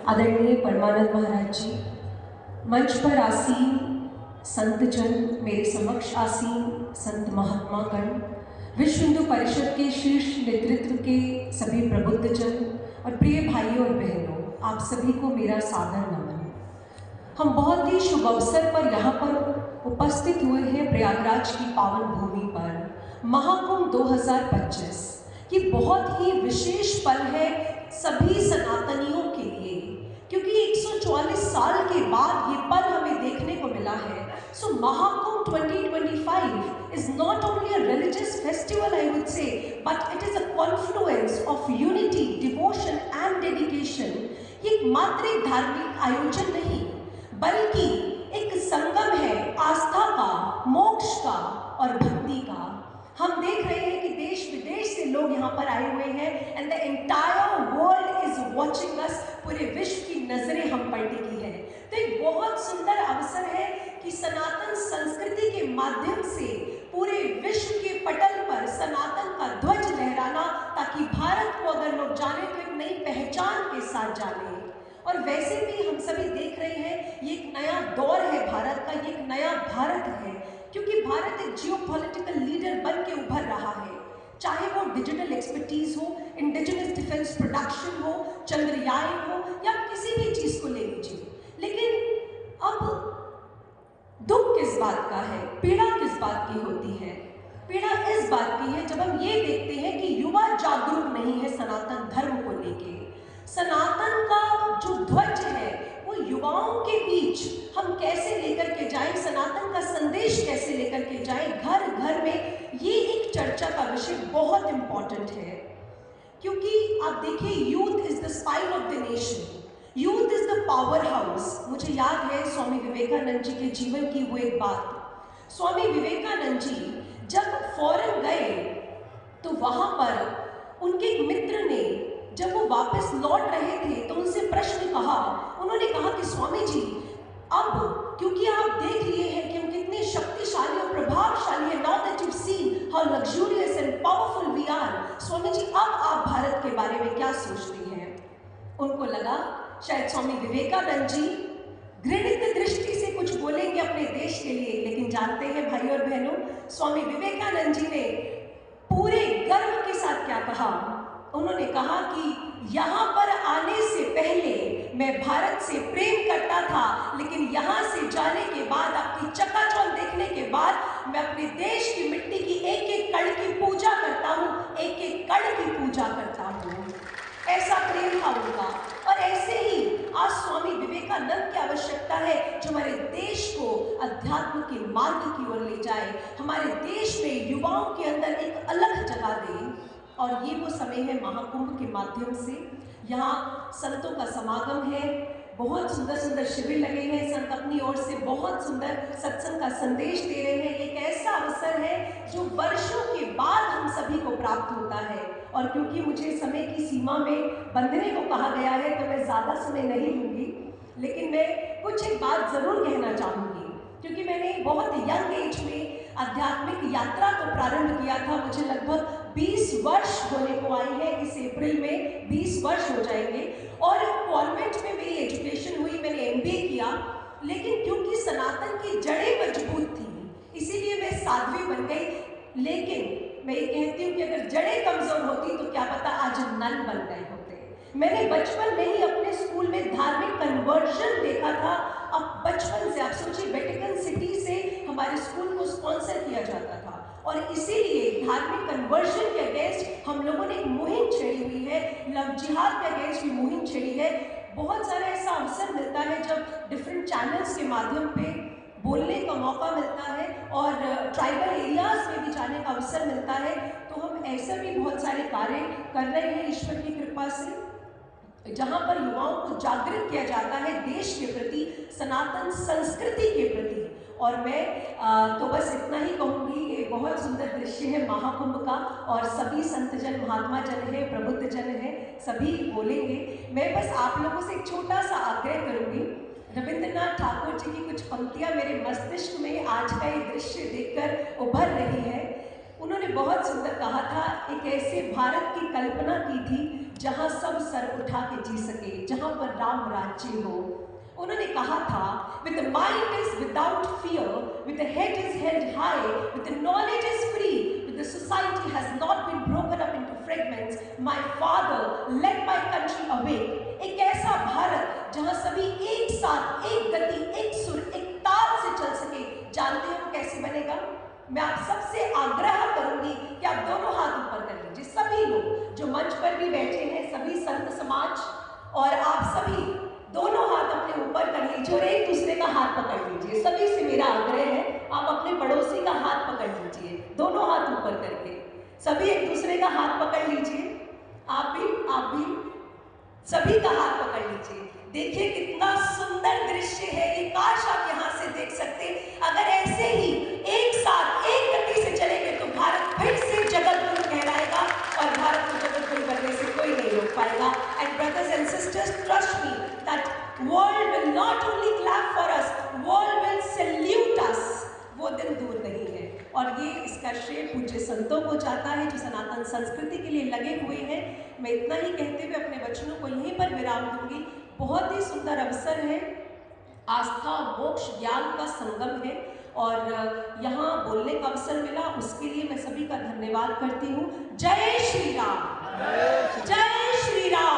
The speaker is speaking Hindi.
आदरणीय परमानंद महाराज जी, मंच पर आसीन संतजन, मेरे समक्ष आसीन संत महात्मागण, विश्व हिंदू परिषद के शीर्ष नेतृत्व के सभी प्रबुद्धजन और प्रिय भाइयों और बहनों, आप सभी को मेरा सादर नमन। हम बहुत ही शुभ अवसर पर यहाँ पर उपस्थित हुए हैं प्रयागराज की पावन भूमि पर महाकुंभ 2025। ये बहुत ही विशेष पल है सभी सनातनियों के लिए, क्योंकि 144 साल के बाद ये पल हमें देखने को मिला है। सो Mahakumbh 2025 is not only a religious festival, I would say, but it is a confluence of unity, devotion and dedication। ये मात्र एक धार्मिक आयोजन नहीं, बल्कि एक संगम है आस्था का, मोक्ष का और भक्ति का। हम देख रहे हैं कि देश विदेश से लोग यहाँ पर आए हुए हैं and the entire world is watching us. पूरे विश्व की नजरें हम पर टिकी है। तो एक बहुत सुंदर अवसर है कि सनातन संस्कृति के माध्यम से पूरे विश्व के पटल पर सनातन का ध्वज लहराना, ताकि भारत को अगर लोग जाने तो एक नई पहचान के साथ जाने। और वैसे भी हम सभी देख रहे हैं ये एक नया दौर है भारत का, ये एक नया भारत है, क्योंकि भारत एक जियोपॉलिटिकल लीडर बन के उभर रहा है। चाहे वो डिजिटल एक्सपर्टीज हो, इंडिजिनस डिफेंस प्रोडक्शन हो, चंद्रयान हो या किसी भी चीज को ले लीजिए। लेकिन अब दुख किस बात का है, पीड़ा किस बात की होती है? पीड़ा इस बात की है जब हम ये देखते हैं कि युवा जागरूक नहीं है सनातन धर्म को लेके। सनातन का जो ध्वज है वो युवाओं के बीच हम कैसे लेकर के जाएं, सनातन का संदेश कैसे लेकर के जाएं घर घर में, ये एक चर्चा का विषय बहुत इंपॉर्टेंट है। क्योंकि आप देखिए, youth is the spine of the nation, youth is the power house. मुझे याद है स्वामी विवेकानंद जी के जीवन की वो एक बात। स्वामी विवेकानंद जी जब फॉरेन गए तो वहां पर उनके एक मित्र ने, जब वो वापस लौट रहे थे तो उनसे प्रश्न कहा। उन्होंने कहा कि स्वामी जी, अब क्योंकि आप देख लिए हैं कि हम कितने शक्तिशाली और प्रभावशाली हैं, now that you seen how luxurious and powerful we are, Swami ji अब आप भारत के बारे में क्या सोचती हैं? उनको लगा शायद स्वामी विवेकानंद जी घृणित दृष्टि से कुछ बोलेंगे अपने देश के लिए, लेकिन जानते हैं भाई और बहनों, स्वामी विवेकानंद जी ने पूरे गर्व के साथ क्या कहा? उन्होंने कहा कि यहाँ पर आने से पहले मैं भारत से प्रेम करता था, लेकिन यहाँ से जाने के बाद, आपकी चकाचौंध देखने के बाद, मैं अपने देश की मिट्टी की एक एक कण की पूजा करता हूँ, एक एक कण की पूजा करता हूँ। ऐसा प्रेम था उनका। और ऐसे ही आज स्वामी विवेकानंद की आवश्यकता है जो हमारे देश को अध्यात्म के मार्ग की ओर ले जाए, हमारे देश में युवाओं के अंदर एक अलग जगह दे। और ये वो समय है महाकुंभ के माध्यम से। यहाँ संतों का समागम है, बहुत सुंदर सुंदर शिविर लगे हैं, संत अपनी ओर से बहुत सुंदर सत्संग का संदेश दे रहे हैं। एक ऐसा अवसर है जो वर्षों के बाद हम सभी को प्राप्त होता है। और क्योंकि मुझे समय की सीमा में बंधने को कहा गया है तो मैं ज़्यादा समय नहीं लूँगी, लेकिन मैं कुछ एक बात ज़रूर कहना चाहूँगी। क्योंकि मैंने बहुत यंग एज में आध्यात्मिक यात्रा को प्रारंभ किया था। मुझे लगभग 20 वर्ष होने को आए हैं, इस अप्रैल में 20 वर्ष हो जाएंगे। और कॉन्वेंट में मेरी एजुकेशन हुई, मैंने MBA किया, लेकिन क्योंकि सनातन की जड़ें मजबूत थी इसीलिए मैं साध्वी बन गई। लेकिन मैं ये कहती हूँ कि अगर जड़ें कमजोर होती तो क्या पता आज नन बन गए होते। मैंने बचपन में ही अपने स्कूल में धार्मिक कन्वर्जन देखा था। अब बचपन से आप सोचिए, वेटिकन सिटी से हमारे स्कूल को स्पॉन्सर किया जाता था, और इसीलिए धार्मिक कन्वर्जन के अगेंस्ट हम लोगों ने एक मुहिम छेड़ी हुई है, लव जिहाद के अगेंस्ट भी मुहिम छेड़ी है। बहुत सारा ऐसा अवसर मिलता है जब डिफरेंट चैनल्स के माध्यम पे बोलने का मौका मिलता है और ट्राइबल एरियाज में भी जाने का अवसर मिलता है, तो हम ऐसा भी बहुत सारे कार्य कर रहे हैं ईश्वर की कृपा से, जहाँ पर युवाओं को जागृत किया जाता है देश के प्रति, सनातन संस्कृति के प्रति। और मैं तो बस इतना ही कहूँगी, ये बहुत सुंदर दृश्य है महाकुंभ का, और सभी संतजन, महात्मा जन है, प्रबुद्ध जन है, सभी बोलेंगे। मैं बस आप लोगों से एक छोटा सा आग्रह करूँगी। रविंद्रनाथ ठाकुर जी की कुछ पंक्तियाँ मेरे मस्तिष्क में आज का ये दृश्य देखकर उभर रही है। उन्होंने बहुत सुंदर कहा था, एक ऐसे भारत की कल्पना की थी जहां सब सर उठा के जी सके, जहां पर राम राज्य हो। उन्होंने कहा था, with the mind is without fear, with the head is held high, with the knowledge is free, with the society has not been broken up into fragments, my father led my country awake। एक ऐसा भारत जहां सभी एक साथ, एक गति, एक सुर, एक ताल से चल सके। जानते हो कैसे बनेगा? मैं आप सबसे आग्रह करूंगी कि आप दोनों हाथ ऊपर कर लीजिए, सभी लोग जो मंच पर भी बैठे हैं, सभी संत समाज, और आप सभी दोनों हाथ अपने ऊपर कर लीजिए और एक दूसरे का हाथ पकड़ लीजिए। सभी से मेरा आग्रह है, आप अपने पड़ोसी का हाथ पकड़ लीजिए, दोनों हाथ ऊपर करके सभी एक दूसरे का हाथ पकड़ लीजिए। आप भी सभी का हाथ पकड़ लीजिए। देखिए कितना सुंदर दृश्य है ये, काश आप यहाँ से देख सकते। अगर ऐसे ही एक साथ एक गति से चलेंगे तो भारत फिर से जगत गुरु कहलाएगा और भारत को जगत गुरु बनने से कोई नहीं रोक पाएगा। And brothers and sisters, trust me that world will not only clap for us, world will salute us. वो दिन दूर नहीं है और ये इसका श्रेय पूज्य संतों को जाता है जो सनातन संस्कृति के लिए लगे हुए हैं। मैं इतना ही कहते हुए अपने वचनों को यहीं पर विराम दूंगी। बहुत ही सुंदर अवसर है, आस्था मोक्ष ज्ञान का संगम है और यहाँ बोलने का अवसर मिला, उसके लिए मैं सभी का धन्यवाद करती हूँ। जय श्री राम, जय श्री राम।